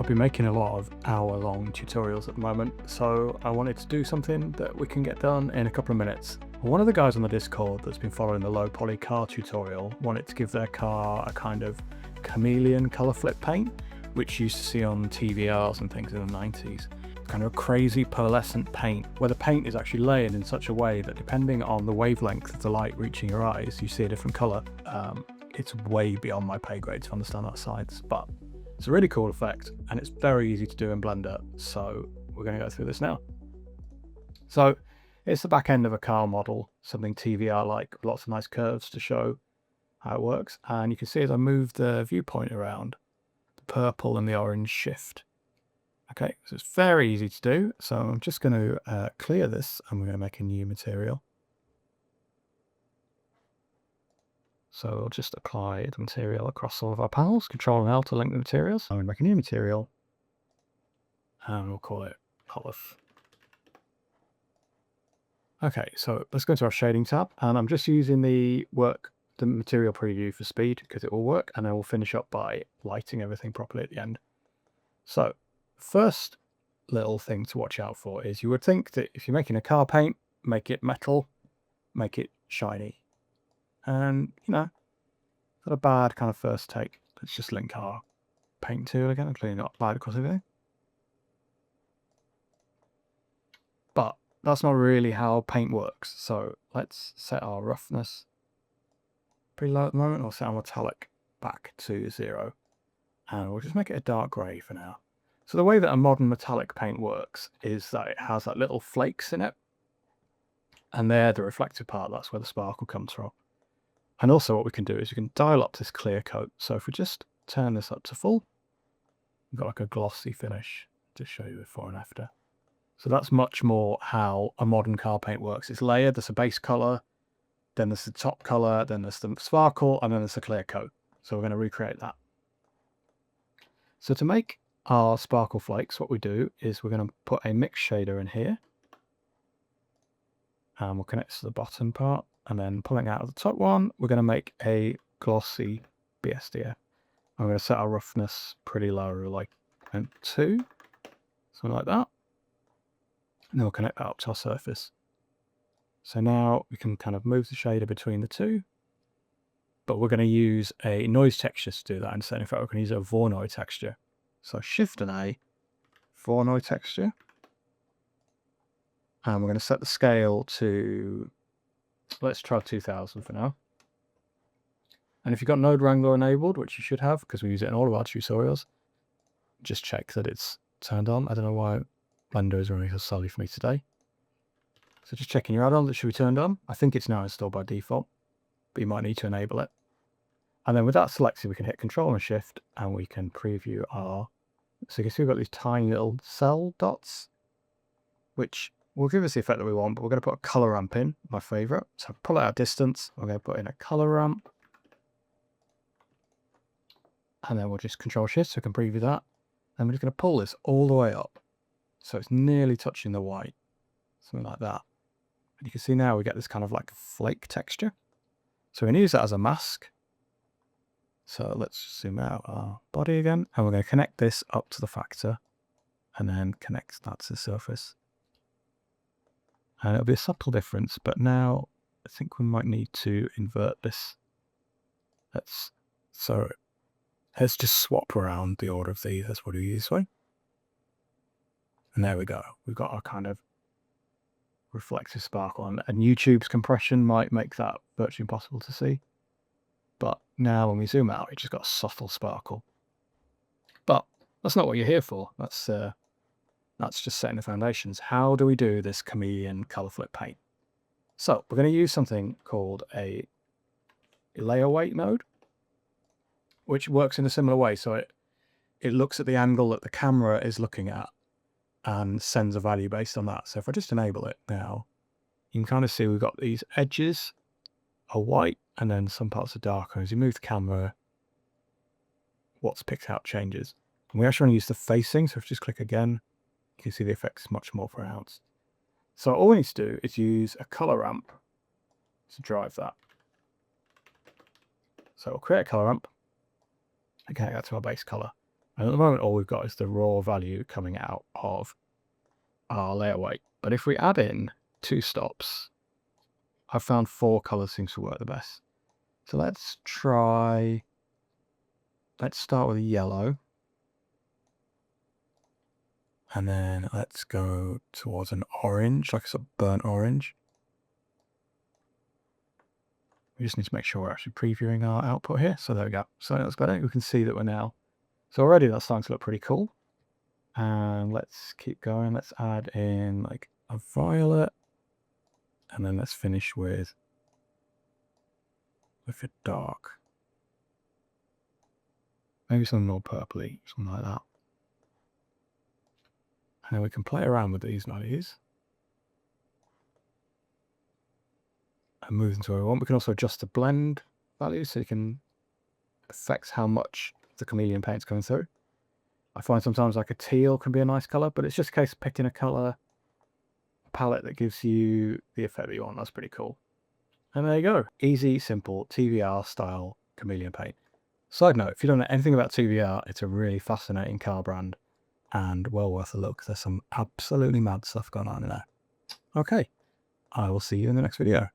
I've been making a lot of hour-long tutorials at the moment, so I wanted to do something that we can get done in a couple of minutes. One of the guys on the Discord that's been following the low poly car tutorial wanted to give their car a kind of chameleon colour flip paint, which you used to see on TVRs and things in the 90s. Kind of a crazy pearlescent paint, where the paint is actually layered in such a way that depending on the wavelength of the light reaching your eyes, you see a different colour. It's way beyond my pay grade to understand that science, but it's a really cool effect and it's very easy to do in Blender, so we're going to go through this now. So it's the back end of a car model, something TVR-like, with lots of nice curves to show how it works, and you can see as I move the viewpoint around, the purple and the orange shift. Okay, so it's very easy to do, so I'm just going to clear this and we're going to make a new material. So we'll just apply the material across all of our panels, Control and L to link the materials. I'm going to make a new material and we'll call it Olive. Okay, so let's go to our shading tab, and I'm just using the material preview for speed because it will work, and then we'll finish up by lighting everything properly at the end. So first little thing to watch out for is you would think that if you're making a car paint, make it metal, make it shiny. And, you know, not a bad kind of first take. Let's just link our paint tool again and clean it up right across everything. But that's not really how paint works. So let's set our roughness pretty low at the moment. We'll set our metallic back to 0. And we'll just make it a dark grey for now. So the way that a modern metallic paint works is that it has like little flakes in it. And they're the reflective part. That's where the sparkle comes from. And also what we can do is we can dial up this clear coat. So if we just turn this up to full, we've got like a glossy finish to show you before and after. So that's much more how a modern car paint works. It's layered, there's a base colour, then there's the top colour, then there's the sparkle, and then there's the clear coat. So we're going to recreate that. So to make our sparkle flakes, what we do is we're going to put a mix shader in here. And we'll connect to the bottom part. And then pulling out of the top one, we're going to make a glossy BSDF. I'm going to set our roughness pretty low, like 2, something like that. And then we'll connect that up to our surface. So now we can kind of move the shader between the two, but we're going to use a noise texture to do that instead. In fact, we're going to use a Voronoi texture. So Shift and A, Voronoi texture. And we're going to set the scale to, let's try 2000 for now. And if you've got Node Wrangler enabled, which you should have because we use it in all of our tutorials, just check that it's turned on. I don't know why Blender is running so slowly for me today. So just checking your add-on that should be turned on. I think it's now installed by default, but you might need to enable it. And then with that selected, we can hit Control and Shift and we can preview our, so you can see we've got these tiny little cell dots, which will give us the effect that we want, but we're going to put a color ramp in, my favorite. So pull out our distance, we're going to put in a color ramp. And then we'll just Control Shift so we can preview that. And we're just going to pull this all the way up. So it's nearly touching the white, something like that. And you can see now we get this kind of like flake texture. So we're going to use that as a mask. So let's zoom out our body again. And we're going to connect this up to the factor and then connect that to the surface. And it'll be a subtle difference, but now I think we might need to invert this. Let's just swap around the order of these. That's what we use this way. And there we go. We've got our kind of reflective sparkle, and YouTube's compression might make that virtually impossible to see. But now when we zoom out, it just got a subtle sparkle. But that's not what you're here for. That's just setting the foundations. How do we do this chameleon color flip paint? So we're going to use something called a layer weight node, which works in a similar way. So it looks at the angle that the camera is looking at and sends a value based on that. So if I just enable it now, you can kind of see we've got these edges are white and then some parts are darker. As you move the camera, what's picked out changes. And we actually want to use the facing. So if I just click again, you can see the effects much more pronounced. So all we need to do is use a color ramp to drive that. So we'll create a color ramp, connect that to our base color, And at the moment, all we've got is the raw value coming out of our layer weight. But if we add in 2 stops, I've found 4 colors seems to work the best. So let's start with yellow. And then let's go towards an orange, like a sort of burnt orange. We just need to make sure we're actually previewing our output here. So there we go. So that's better. We can see that we're now. So already that's starting to look pretty cool. And let's keep going. Let's add in like a violet. And then let's finish with a dark. Maybe something more purpley, something like that. And then we can play around with these values. And move them to where we want. We can also adjust the blend value so you can affect how much the Chameleon paint's coming through. I find sometimes like a teal can be a nice color, but it's just a case of picking a color palette that gives you the effect that you want. That's pretty cool. And there you go. Easy, simple TVR style Chameleon paint. Side note, if you don't know anything about TVR, it's a really fascinating car brand and well worth a look. There's some absolutely mad stuff going on in there. Okay, I will see you in the next video.